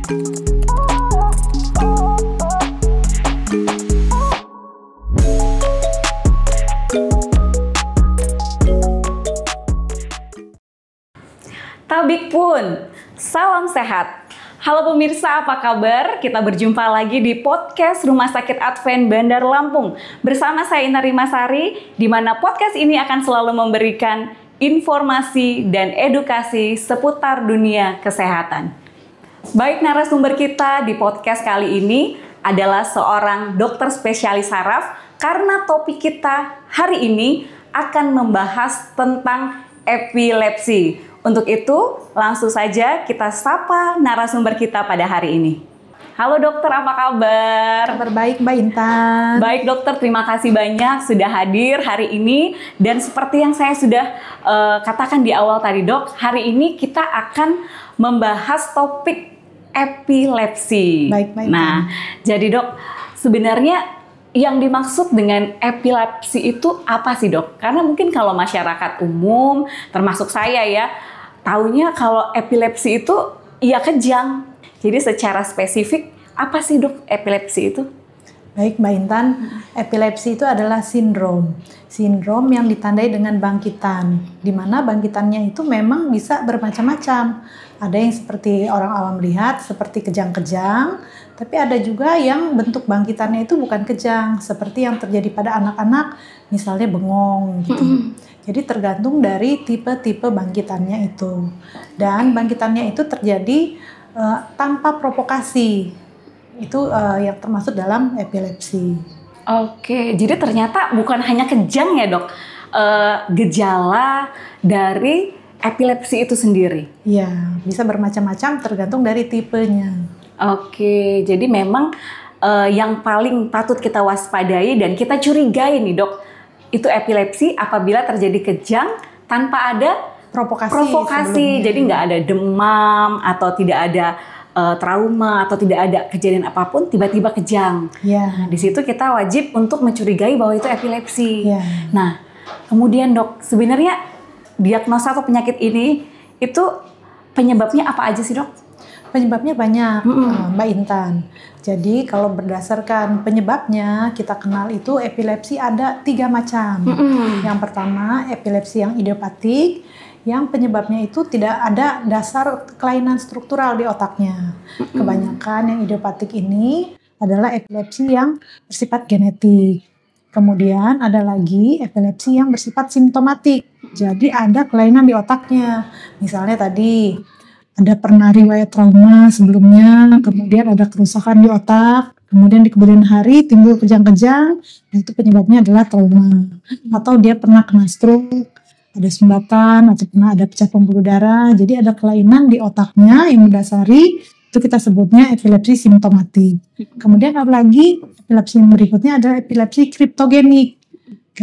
Tabik pun, salam sehat. Halo pemirsa, apa kabar? Kita berjumpa lagi di podcast Rumah Sakit Advent Bandar Lampung bersama saya Ina Rimasari, di mana podcast ini akan selalu memberikan informasi dan edukasi seputar dunia kesehatan. Baik, narasumber kita di podcast kali ini adalah seorang dokter spesialis saraf, karena topik kita hari ini akan membahas tentang epilepsi. Untuk itu, langsung saja kita sapa narasumber kita pada hari ini. Halo dokter, apa kabar? Kabar baik Mbak Intan. Baik dokter, terima kasih banyak sudah hadir hari ini. Dan seperti yang saya sudah katakan di awal tadi dok, hari ini kita akan membahas topik epilepsi. Baik, Mbak Intan. Nah, jadi dok, sebenarnya yang dimaksud dengan epilepsi itu apa sih dok? Karena mungkin kalau masyarakat umum, termasuk saya ya, taunya kalau epilepsi itu ya kejang. Jadi secara spesifik, apa sih dok epilepsi itu? Baik Mbak Intan, epilepsi itu adalah sindrom. Sindrom yang ditandai dengan bangkitan, di mana bangkitannya itu memang bisa bermacam-macam. Ada yang seperti orang awam lihat, seperti kejang-kejang, tapi ada juga yang bentuk bangkitannya itu bukan kejang, seperti yang terjadi pada anak-anak, misalnya bengong gitu. Jadi tergantung dari tipe-tipe bangkitannya itu. Dan bangkitannya itu terjadi tanpa provokasi. Itu yang termasuk dalam epilepsi. Oke, jadi ternyata bukan hanya kejang ya dok, gejala dari epilepsi itu sendiri. Iya, bisa bermacam-macam tergantung dari tipenya. Oke, jadi memang yang paling patut kita waspadai dan kita curigai nih dok, itu epilepsi apabila terjadi kejang tanpa ada provokasi. Jadi nggak ada demam atau tidak ada trauma atau tidak ada kejadian apapun, tiba-tiba kejang. Nah, di situ kita wajib untuk mencurigai bahwa itu epilepsi. Nah, kemudian dok, sebenarnya diagnosa atau penyakit ini itu penyebabnya apa aja sih dok? Penyebabnya banyak, Mbak Intan. Jadi kalau berdasarkan penyebabnya, kita kenal itu epilepsi ada 3 macam. Yang pertama, epilepsi yang idiopatik, yang penyebabnya itu tidak ada dasar kelainan struktural di otaknya. Kebanyakan yang idiopatik ini adalah epilepsi yang bersifat genetik. Kemudian ada lagi epilepsi yang bersifat simptomatik. Jadi ada kelainan di otaknya. Misalnya tadi, ada pernah riwayat trauma sebelumnya, kemudian ada kerusakan di otak, kemudian di kemudian hari timbul kejang-kejang, dan itu penyebabnya adalah trauma. Atau dia pernah kena stroke, ada sumbatan, atau pernah ada pecah pembuluh darah, jadi ada kelainan di otaknya yang mendasari, itu kita sebutnya epilepsi simptomatik. Kemudian ada lagi, epilepsi yang berikutnya adalah epilepsi kriptogenik.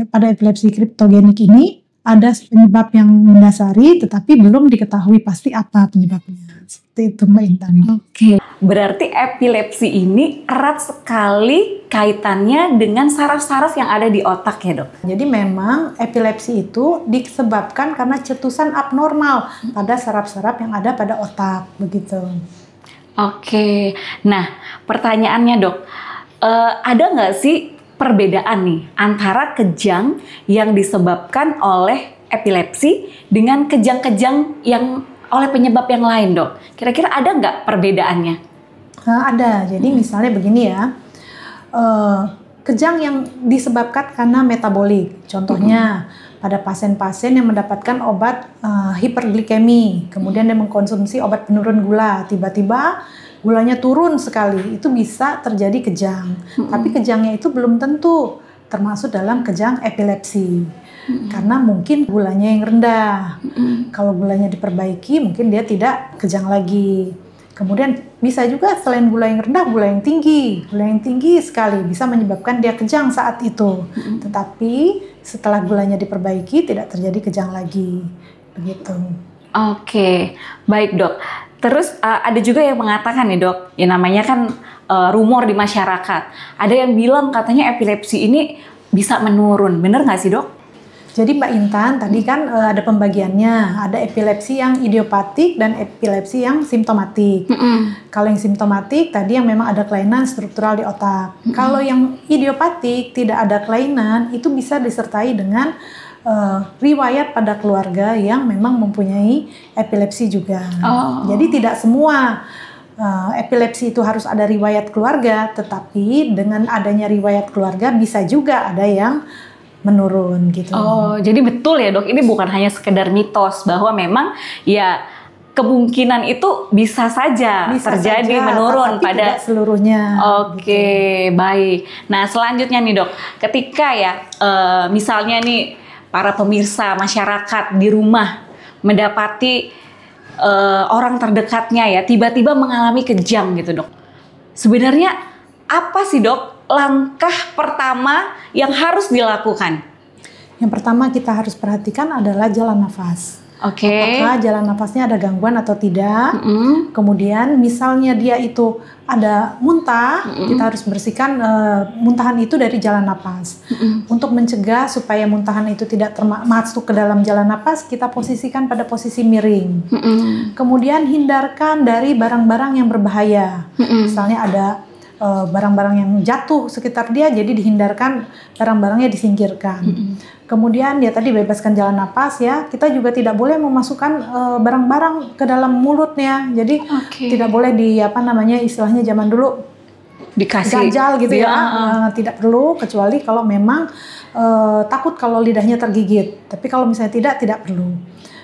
Pada epilepsi kriptogenik ini, ada penyebab yang mendasari tetapi belum diketahui pasti apa penyebabnya. Seperti itu Mbak Intan. Oke, berarti epilepsi ini erat sekali kaitannya dengan saraf-saraf yang ada di otak ya dok? Jadi memang epilepsi itu disebabkan karena cetusan abnormal pada saraf-saraf yang ada pada otak, begitu. Oke, nah pertanyaannya dok, ada nggak sih perbedaan nih antara kejang yang disebabkan oleh epilepsi dengan kejang-kejang yang oleh penyebab yang lain dok? Kira-kira ada nggak perbedaannya? Ada, jadi misalnya begini ya, kejang yang disebabkan karena metabolik, contohnya pada pasien-pasien yang mendapatkan obat hiperglikemi, kemudian dia mengkonsumsi obat penurun gula, tiba-tiba gulanya turun sekali, itu bisa terjadi kejang. Tapi kejangnya itu belum tentu termasuk dalam kejang epilepsi. Karena mungkin gulanya yang rendah. Kalau gulanya diperbaiki, mungkin dia tidak kejang lagi. Kemudian bisa juga selain gula yang rendah, gula yang tinggi. Gula yang tinggi sekali bisa menyebabkan dia kejang saat itu. Tetapi setelah gulanya diperbaiki, tidak terjadi kejang lagi. Begitu. Oke, baik dok. Terus ada juga yang mengatakan nih dok, ya namanya kan rumor di masyarakat. Ada yang bilang katanya epilepsi ini bisa menurun, bener nggak sih dok? Jadi Mbak Intan, tadi kan ada pembagiannya, ada epilepsi yang idiopatik dan epilepsi yang simptomatik. Kalau yang simptomatik tadi yang memang ada kelainan struktural di otak. Kalau yang idiopatik tidak ada kelainan, itu bisa disertai dengan riwayat pada keluarga yang memang mempunyai epilepsi juga. Jadi tidak semua epilepsi itu harus ada riwayat keluarga, tetapi dengan adanya riwayat keluarga bisa juga ada yang menurun gitu. Jadi betul ya dok, ini bukan hanya sekedar mitos bahwa memang ya kemungkinan itu bisa saja terjadi menurun tapi pada tidak seluruhnya. Oke, baik. Nah selanjutnya nih dok, ketika ya misalnya nih para pemirsa masyarakat di rumah mendapati orang terdekatnya ya tiba-tiba mengalami kejang gitu dok. Sebenarnya apa sih dok langkah pertama yang harus dilakukan? Yang pertama kita harus perhatikan adalah jalan nafas. Apakah jalan nafasnya ada gangguan atau tidak? Kemudian misalnya dia itu ada muntah, kita harus bersihkan muntahan itu dari jalan nafas. Untuk mencegah supaya muntahan itu tidak masuk ke dalam jalan nafas, kita posisikan pada posisi miring. Kemudian hindarkan dari barang-barang yang berbahaya. Misalnya ada barang-barang yang jatuh sekitar dia, jadi dihindarkan, barang-barangnya disingkirkan. Kemudian dia tadi bebaskan jalan napas ya, kita juga tidak boleh memasukkan barang-barang ke dalam mulutnya, jadi tidak boleh istilahnya zaman dulu dikasih ganjal gitu ya, tidak perlu kecuali kalau memang takut kalau lidahnya tergigit, tapi kalau misalnya tidak perlu.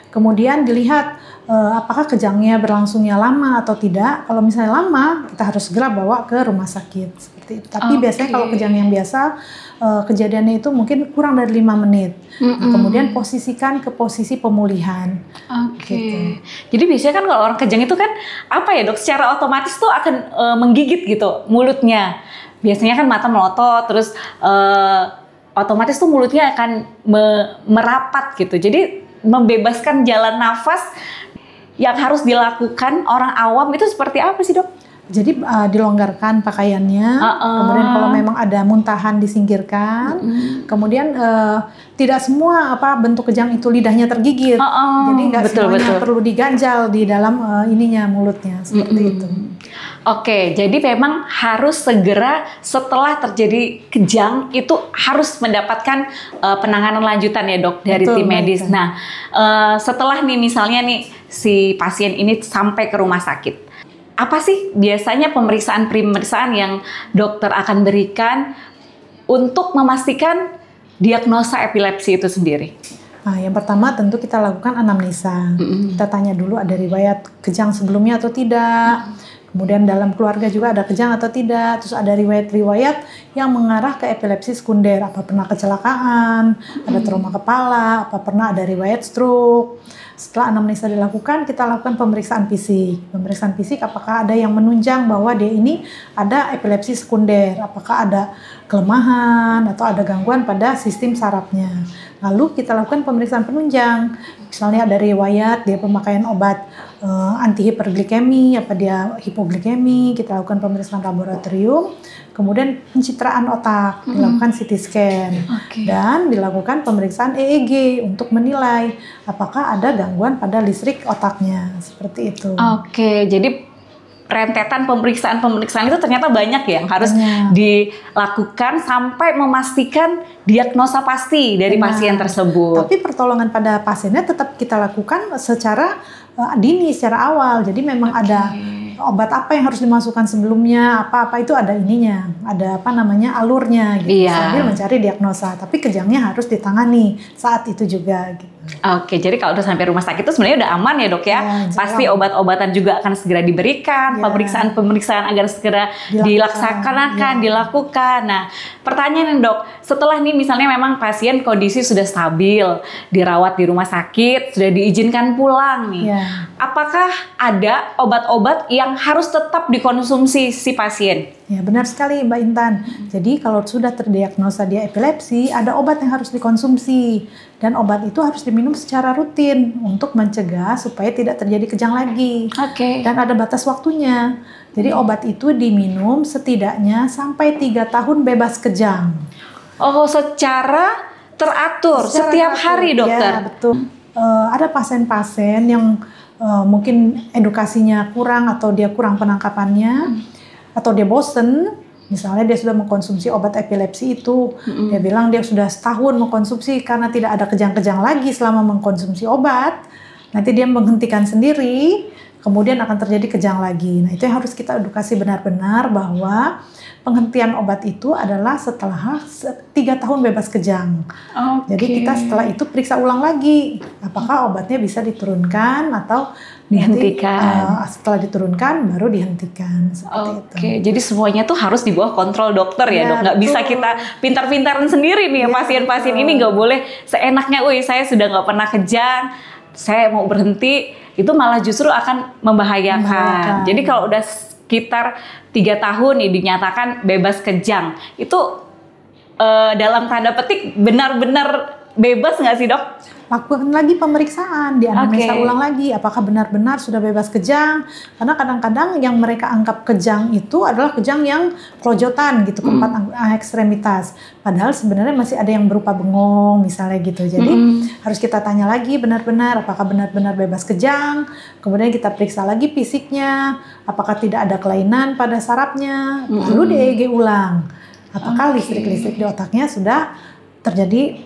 Kemudian dilihat apakah kejangnya berlangsungnya lama atau tidak. Kalau misalnya lama, kita harus segera bawa ke rumah sakit seperti itu. Tapi biasanya kalau kejang yang biasa, kejadiannya itu mungkin kurang dari 5 menit. Nah, kemudian posisikan ke posisi pemulihan. Gitu. Jadi biasanya kan kalau orang kejang itu kan apa ya dok? Secara otomatis tuh akan menggigit gitu mulutnya. Biasanya kan mata melotot, terus otomatis tuh mulutnya akan merapat gitu. Jadi membebaskan jalan nafas yang harus dilakukan orang awam itu seperti apa sih dok? Jadi dilonggarkan pakaiannya, kemudian kalau memang ada muntahan disingkirkan, kemudian tidak semua bentuk kejang itu lidahnya tergigit, jadi nggak semuanya perlu diganjal di dalam mulutnya seperti itu. Oke, jadi memang harus segera setelah terjadi kejang itu harus mendapatkan penanganan lanjutan ya dok dari tim medis. Nah, setelah nih misalnya nih si pasien ini sampai ke rumah sakit, apa sih biasanya pemeriksaan yang dokter akan berikan untuk memastikan diagnosa epilepsi itu sendiri? Nah, yang pertama tentu kita lakukan anamnesa. Kita tanya dulu ada riwayat kejang sebelumnya atau tidak. Kemudian dalam keluarga juga ada kejang atau tidak. Terus ada riwayat-riwayat yang mengarah ke epilepsi sekunder. Apa pernah kecelakaan, ada trauma kepala, apa pernah ada riwayat stroke. Setelah anamnesa dilakukan, kita lakukan pemeriksaan fisik. Pemeriksaan fisik apakah ada yang menunjang bahwa dia ini ada epilepsi sekunder. Apakah ada kelemahan atau ada gangguan pada sistem sarafnya. Lalu kita lakukan pemeriksaan penunjang. Misalnya ada riwayat dia pemakaian obat anti-hiperglikemi, apa dia hipoglikemi, kita lakukan pemeriksaan laboratorium. Kemudian pencitraan otak, dilakukan CT scan. Dan dilakukan pemeriksaan EEG untuk menilai apakah ada gangguan pada listrik otaknya. Seperti itu. Jadi rentetan pemeriksaan itu ternyata banyak ya yang harus dilakukan sampai memastikan diagnosa pasti dari pasien tersebut. Tapi pertolongan pada pasiennya tetap kita lakukan secara dini, secara awal. Jadi memang ada obat apa yang harus dimasukkan sebelumnya, apa-apa itu ada ininya, ada alurnya gitu, sambil mencari diagnosa. Tapi kejangnya harus ditangani saat itu juga gitu. Jadi kalau udah sampai rumah sakit itu sebenarnya udah aman ya dok ya. Pasti obat-obatan juga akan segera diberikan, pemeriksaan agar segera dilakukan. Nah, pertanyaan dok, setelah nih misalnya memang pasien kondisi sudah stabil, dirawat di rumah sakit, sudah diizinkan pulang nih. Apakah ada obat-obat yang harus tetap dikonsumsi si pasien? Ya, benar sekali Mbak Intan. Jadi kalau sudah terdiagnosa dia epilepsi, ada obat yang harus dikonsumsi. Dan obat itu harus diminum secara rutin untuk mencegah supaya tidak terjadi kejang lagi. Dan ada batas waktunya. Jadi obat itu diminum setidaknya sampai 3 tahun bebas kejang. Secara teratur Secara setiap teratur. hari, dokter. Ya, betul. Ada pasien-pasien yang mungkin edukasinya kurang atau dia kurang penangkapannya atau dia bosen. Misalnya dia sudah mengkonsumsi obat epilepsi itu, dia bilang dia sudah setahun mengkonsumsi karena tidak ada kejang-kejang lagi selama mengkonsumsi obat. Nanti dia menghentikan sendiri, kemudian akan terjadi kejang lagi. Nah, itu yang harus kita edukasi benar-benar bahwa penghentian obat itu adalah setelah 3 tahun bebas kejang. Jadi kita setelah itu periksa ulang lagi, apakah obatnya bisa diturunkan atau dihentikan. Setelah diturunkan baru dihentikan. Seperti itu. Jadi semuanya tuh harus di bawah kontrol dokter ya, dok. Nggak bisa kita pintar-pintaran sendiri nih, pasien-pasien ini nggak boleh seenaknya. Saya sudah nggak pernah kejang, saya mau berhenti, itu malah justru akan membahayakan. Jadi kalau udah sekitar 3 tahun nih dinyatakan bebas kejang, itu dalam tanda petik benar-benar bebas nggak sih, dok? Lakukan lagi pemeriksaan, dianalisa ulang lagi apakah benar-benar sudah bebas kejang. Karena kadang-kadang yang mereka anggap kejang itu adalah kejang yang kelojotan gitu, ke 4 ekstremitas. Padahal sebenarnya masih ada yang berupa bengong misalnya gitu. Jadi harus kita tanya lagi benar-benar apakah benar-benar bebas kejang. Kemudian kita periksa lagi fisiknya, apakah tidak ada kelainan pada sarafnya. Lalu di EEG ulang, apakah listrik-listrik di otaknya sudah terjadi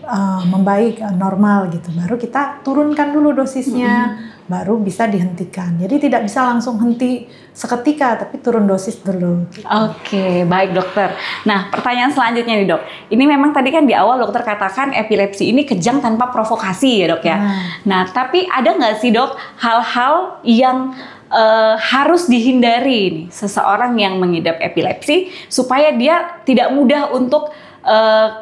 membaik, normal gitu. Baru kita turunkan dulu dosisnya, baru bisa dihentikan. Jadi tidak bisa langsung henti seketika, tapi turun dosis dulu. Gitu. Oke, baik dokter. Nah, pertanyaan selanjutnya nih, dok. Ini memang tadi kan di awal dokter katakan epilepsi ini kejang tanpa provokasi ya, dok ya. Nah, tapi ada nggak sih, dok, hal-hal yang harus dihindari nih seseorang yang mengidap epilepsi supaya dia tidak mudah untuk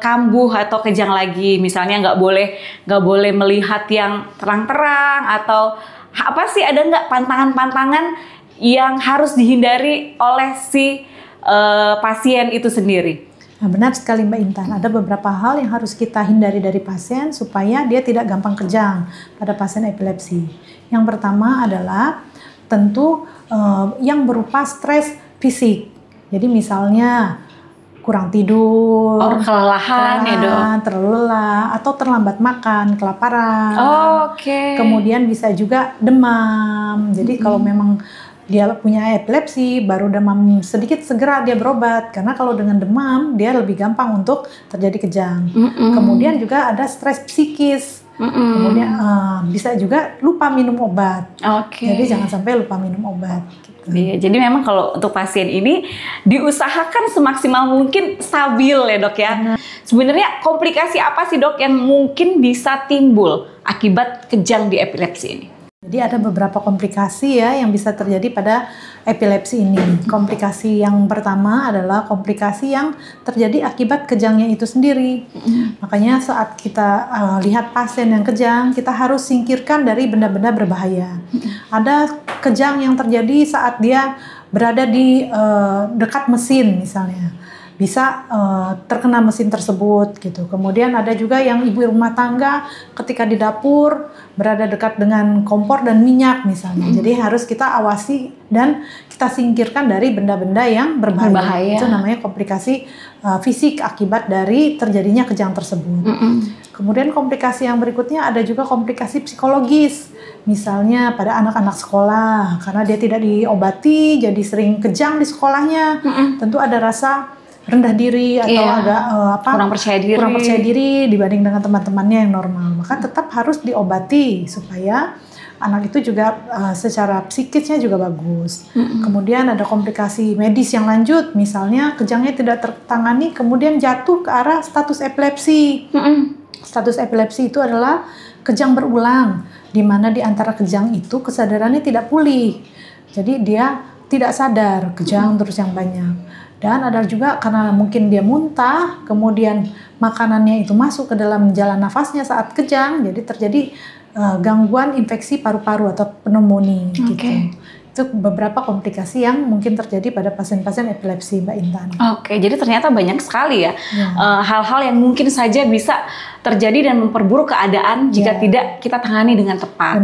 kambuh atau kejang lagi? Misalnya nggak boleh melihat yang terang-terang, atau apa sih, ada nggak pantangan-pantangan yang harus dihindari oleh si pasien itu sendiri? Nah, benar sekali Mbak Intan, ada beberapa hal yang harus kita hindari dari pasien supaya dia tidak gampang kejang pada pasien epilepsi. Yang pertama adalah tentu yang berupa stres fisik. Jadi misalnya kurang tidur, kelelahan ya, dok, terlalu lelah, atau terlambat makan, kelaparan. Kemudian bisa juga demam. Jadi kalau memang dia punya epilepsi, baru demam sedikit segera dia berobat. Karena kalau dengan demam dia lebih gampang untuk terjadi kejang. Kemudian juga ada stres psikis. Kemudian bisa juga lupa minum obat. Jadi jangan sampai lupa minum obat. Iya, jadi memang kalau untuk pasien ini diusahakan semaksimal mungkin stabil ya, dok ya. Sebenarnya komplikasi apa sih, dok, yang mungkin bisa timbul akibat kejang di epilepsi ini? Jadi ada beberapa komplikasi ya yang bisa terjadi pada epilepsi ini. Komplikasi yang pertama adalah komplikasi yang terjadi akibat kejangnya itu sendiri. Makanya saat kita lihat pasien yang kejang, kita harus singkirkan dari benda-benda berbahaya. Ada kejang yang terjadi saat dia berada di dekat mesin misalnya. Bisa terkena mesin tersebut gitu. Kemudian ada juga yang ibu rumah tangga ketika di dapur berada dekat dengan kompor dan minyak misalnya. Jadi harus kita awasi dan kita singkirkan dari benda-benda yang berbahaya. Itu namanya komplikasi fisik akibat dari terjadinya kejang tersebut. Kemudian komplikasi yang berikutnya ada juga komplikasi psikologis. Misalnya pada anak-anak sekolah, karena dia tidak diobati jadi sering kejang di sekolahnya. Tentu ada rasa rendah diri atau agak kurang percaya diri dibanding dengan teman-temannya yang normal. Maka tetap harus diobati supaya anak itu juga secara psikisnya juga bagus. Kemudian ada komplikasi medis yang lanjut, misalnya kejangnya tidak tertangani kemudian jatuh ke arah status epilepsi. Status epilepsi itu adalah kejang berulang, di mana di antara kejang itu kesadarannya tidak pulih. Jadi dia tidak sadar, kejang terus yang banyak. Dan ada juga karena mungkin dia muntah, kemudian makanannya itu masuk ke dalam jalan nafasnya saat kejang, jadi terjadi gangguan infeksi paru-paru atau pneumonia gitu. Itu beberapa komplikasi yang mungkin terjadi pada pasien-pasien epilepsi, Mbak Intan. Jadi ternyata banyak sekali ya hal-hal yang mungkin saja bisa terjadi dan memperburuk keadaan jika tidak kita tangani dengan tepat.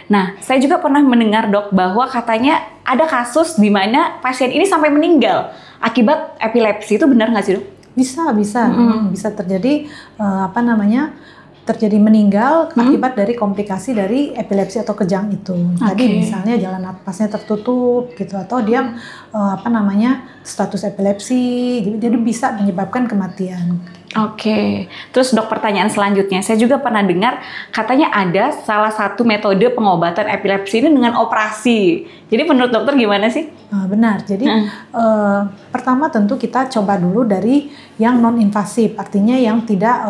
Nah, saya juga pernah mendengar, dok, bahwa katanya ada kasus di mana pasien ini sampai meninggal akibat epilepsi. Itu benar nggak sih, dok? Bisa terjadi terjadi meninggal akibat dari komplikasi dari epilepsi atau kejang itu. Tadi misalnya jalan napasnya tertutup gitu, atau dia status epilepsi, jadi bisa menyebabkan kematian. Oke, terus dok, pertanyaan selanjutnya, saya juga pernah dengar katanya ada salah satu metode pengobatan epilepsi ini dengan operasi. Jadi menurut dokter gimana sih? Benar, jadi pertama tentu kita coba dulu dari yang non-invasif, artinya yang tidak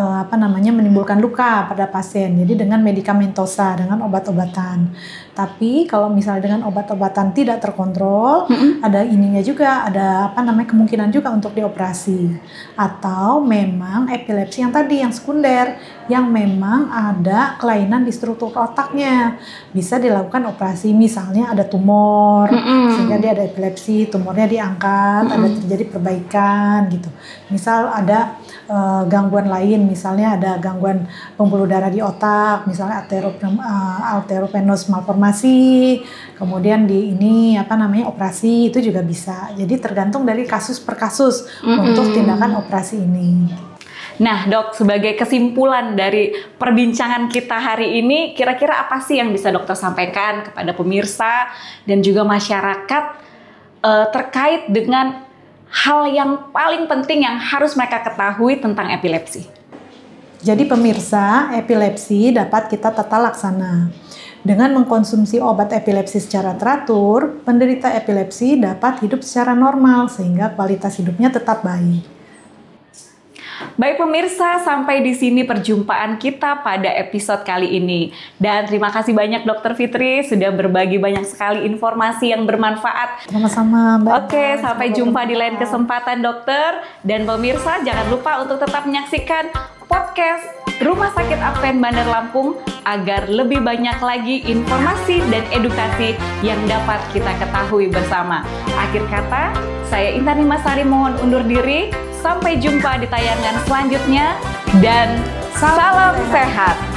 menimbulkan luka pada pasien. Jadi dengan medikamentosa, dengan obat-obatan. Tapi kalau misalnya dengan obat-obatan tidak terkontrol, ada ininya juga, ada kemungkinan juga untuk dioperasi. Atau memang epilepsi yang tadi, yang sekunder, yang memang ada kelainan di struktur otaknya, bisa dilakukan operasi. Misalnya ada tumor, sehingga dia ada epilepsi, tumornya diangkat, ada terjadi perbaikan gitu. Misal ada gangguan lain, misalnya ada gangguan pembuluh darah di otak, misalnya arteriovenous malformasi, kemudian operasi itu juga bisa. Jadi tergantung dari kasus per kasus untuk tindakan operasi ini. Nah dok, sebagai kesimpulan dari perbincangan kita hari ini, kira-kira apa sih yang bisa dokter sampaikan kepada pemirsa dan juga masyarakat terkait dengan hal yang paling penting yang harus mereka ketahui tentang epilepsi? Jadi pemirsa, epilepsi dapat kita tata laksana. Dengan mengkonsumsi obat epilepsi secara teratur, penderita epilepsi dapat hidup secara normal sehingga kualitas hidupnya tetap baik. Baik pemirsa, sampai di sini perjumpaan kita pada episode kali ini. Dan terima kasih banyak Dr. Fitri sudah berbagi banyak sekali informasi yang bermanfaat. Sama-sama Mbak. Oke, sampai jumpa di lain kesempatan dokter. Dan pemirsa jangan lupa untuk tetap menyaksikan podcast Rumah Sakit Advent Bandar Lampung agar lebih banyak lagi informasi dan edukasi yang dapat kita ketahui bersama. Akhir kata, saya Intan Nimasari mohon undur diri. Sampai jumpa di tayangan selanjutnya dan salam sehat.